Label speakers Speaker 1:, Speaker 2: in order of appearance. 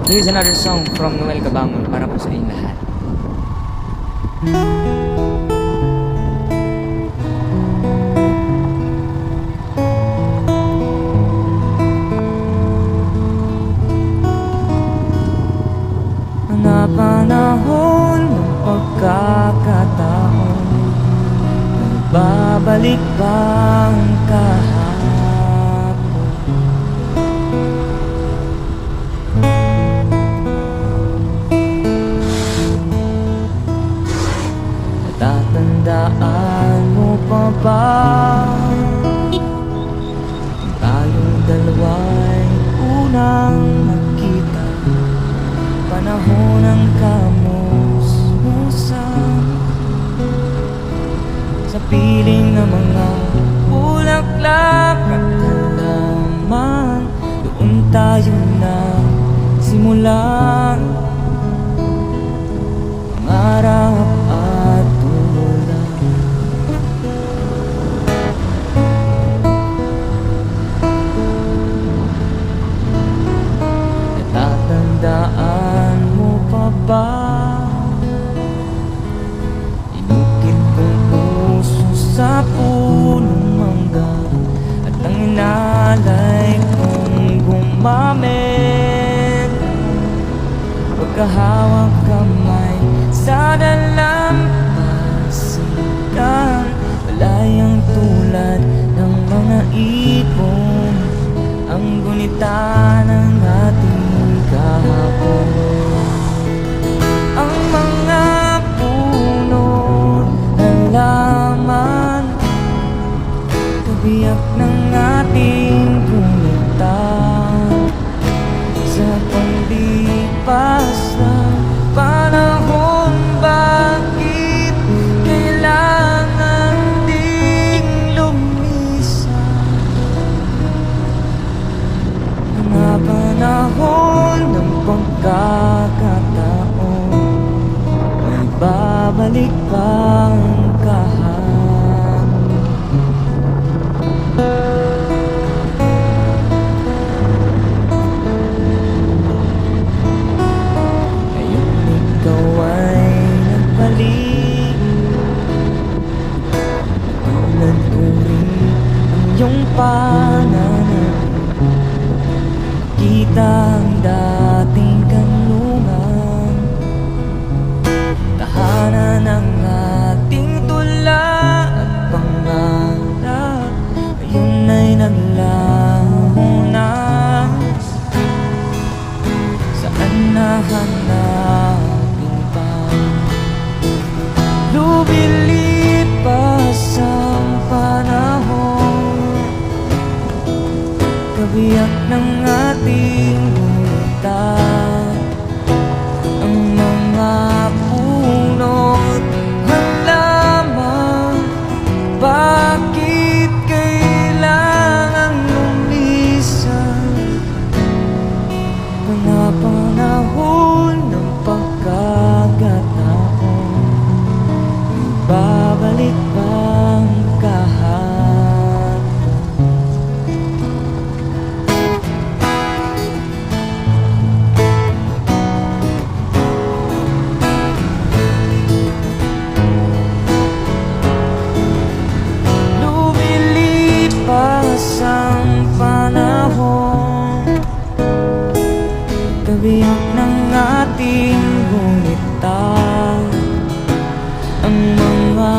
Speaker 1: Here's another song from Noel Cabamon para po sa inyong lahat. Mga panahon ng pagkakataon, nagbabalik bang kahapon? Natatandaan mo pa ba tayong dalawa'y unang nakita? Panahon ng kamusmusan sa piling ng mga bulaklak at halaman. Doon tayo na simulan pangarap at tulad. Natatandaan mo pa ba? Inukit kong puso sa punong mangga at ang inalay kong gumamit. Pagkahawak kamay sa dalampasigan, malayang tulad ng mga ibon ang gunita ng ating kahapon. Ang mga puno, halaman, kabiyak ng ating gunita sa paglipas ng panahon. Bakit kailangan ding lumisan? Mga panahon ng pagkakataon, may babalik bang kahapon? Ngayon ikaw ay nagbalik, tulad ko rin ang iyong pananamit. Kita ang dating kanlungan, tahanan ng ating tula at pangarap. Ngayon ay naglaho na, saan nahanapin pa? Lumilipas ang panahon, kabiyak ng ating gunita. Ang mga puno't halaman, bakit kailangan lumisan? Mga panahon ng pagkakataon, babalik bang kahapon? Lumilipas ang panahon, kabiyak ng ating gunita. Ang mga